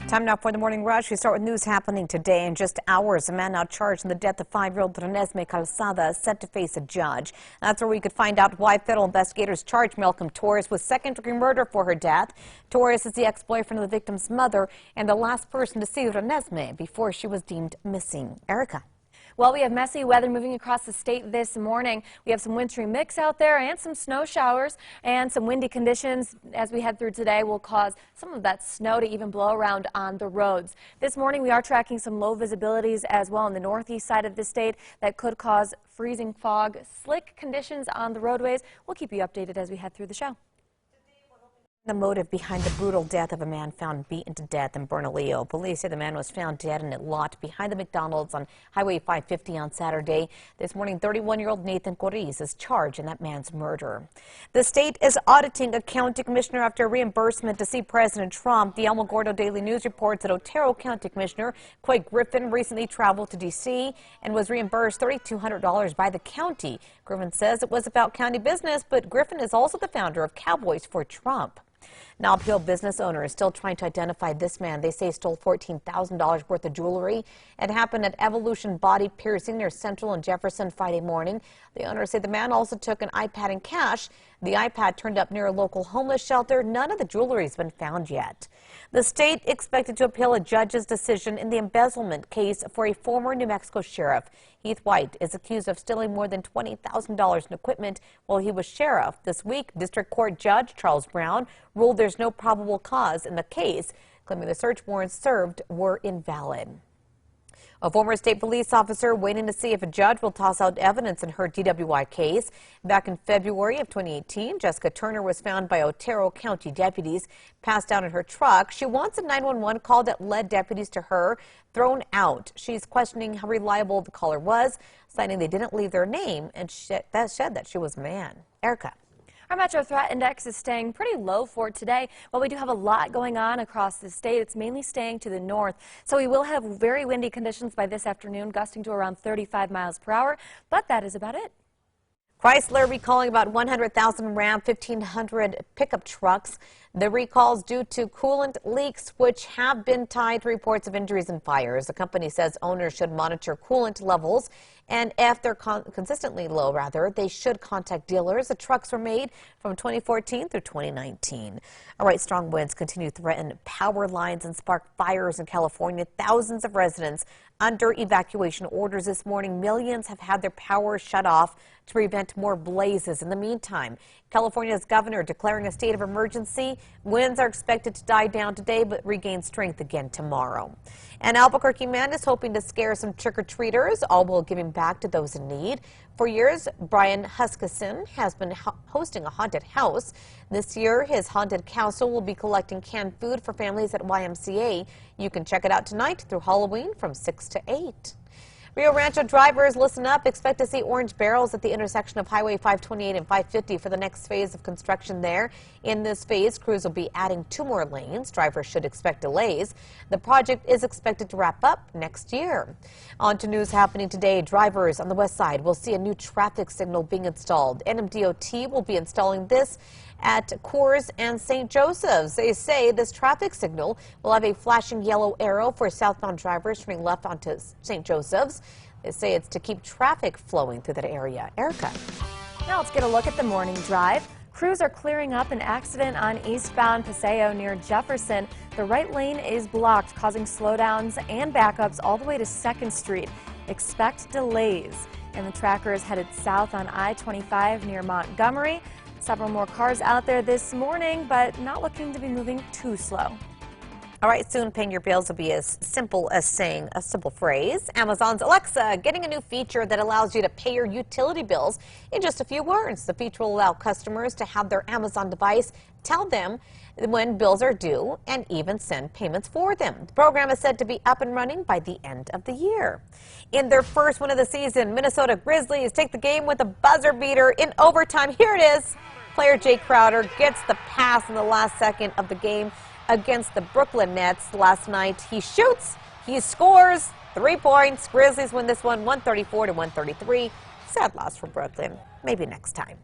Time now for the morning rush. We start with news happening today. In just hours, a man now charged in the death of 5-year-old Renesmee Calzada is set to face a judge. That's where we could find out why federal investigators charged Malcolm Torres with second-degree murder for her death. Torres is the ex-boyfriend of the victim's mother and the last person to see Renesmee before she was deemed missing. Erica. Well, we have messy weather moving across the state this morning. We have some wintry mix out there and some snow showers, and some windy conditions as we head through today will cause some of that snow to even blow around on the roads. This morning we are tracking some low visibilities as well on the northeast side of the state that could cause freezing fog, slick conditions on the roadways. We'll keep you updated as we head through the show. The motive behind the brutal death of a man found beaten to death in Bernalillo. Police say the man was found dead in a lot behind the McDonald's on Highway 550 on Saturday. This morning, 31-year-old Nathan Coriz is charged in that man's murder. The state is auditing a county commissioner after reimbursement to see President Trump. The Alamogordo Daily News reports that Otero County Commissioner Coy Griffin recently traveled to D.C. and was reimbursed $3,200 by the county. Griffin says it was about county business, but Griffin is also the founder of Cowboys for Trump. Now, Appeal business owner is still trying to identify this man. They say stole $14,000 worth of jewelry. It happened at Evolution Body Piercing near Central and Jefferson Friday morning. The owners say the man also took an iPad and cash. The iPad turned up near a local homeless shelter. None of the jewelry has been found yet. The state expected to appeal a judge's decision in the embezzlement case for a former New Mexico sheriff. Heath White is accused of stealing more than $20,000 in equipment while he was sheriff. This week, District Court Judge Charles Brown ruled there's no probable cause in the case, claiming the search warrants served were invalid. A former state police officer waiting to see if a judge will toss out evidence in her DWI case. Back in February of 2018, Jessica Turner was found by Otero County deputies passed out in her truck. She wants a 911 call that led deputies to her thrown out. She's questioning how reliable the caller was, citing they didn't leave their name and said that she was a man. Erica. Our Metro Threat Index is staying pretty low for today. While we do have a lot going on across the state, it's mainly staying to the north. So we will have very windy conditions by this afternoon, gusting to around 35 miles per hour. But that is about it. Chrysler recalling about 100,000 Ram 1500 pickup trucks. The recalls due to coolant leaks, which have been tied to reports of injuries and fires. The company says owners should monitor coolant levels, and if they're consistently low, they should contact dealers. The trucks were made from 2014 through 2019. All right, strong winds continue to threaten power lines and spark fires in California. Thousands of residents under evacuation orders this morning. Millions have had their power shut off to prevent more blazes. In the meantime, California's governor declaring a state of emergency. Winds are expected to die down today but regain strength again tomorrow. An Albuquerque man is hoping to scare some trick-or-treaters, all while giving back to those in need. For years, Brian Huskisson has been hosting a haunted house. This year, his haunted castle will be collecting canned food for families at YMCA. You can check it out tonight through Halloween from 6 to 8. Rio Rancho drivers, listen up. Expect to see orange barrels at the intersection of Highway 528 and 550 for the next phase of construction there. In this phase, crews will be adding 2 more lanes. Drivers should expect delays. The project is expected to wrap up next year. On to news happening today. Drivers on the west side will see a new traffic signal being installed. NMDOT will be installing this at Coors and St. Joseph's. They say this traffic signal will have a flashing yellow arrow for southbound drivers turning left onto St. Joseph's. They say it's to keep traffic flowing through that area. Erica. Now let's get a look at the morning drive. Crews are clearing up an accident on eastbound Paseo near Jefferson. The right lane is blocked, causing slowdowns and backups all the way to 2nd Street. Expect delays. And the tracker is headed south on I-25 near Montgomery. Several more cars out there this morning, but not looking to be moving too slow. All right, soon paying your bills will be as simple as saying a simple phrase. Amazon's Alexa getting a new feature that allows you to pay your utility bills in just a few words. The feature will allow customers to have their Amazon device tell them when bills are due and even send payments for them. The program is said to be up and running by the end of the year. In their first win of the season, Minnesota Grizzlies take the game with a buzzer beater in overtime. Here it is. Player Jay Crowder gets the pass in the last second of the game against the Brooklyn Nets last night. He shoots, he scores, 3 points. Grizzlies win this one 134 to 133. Sad loss for Brooklyn. Maybe next time.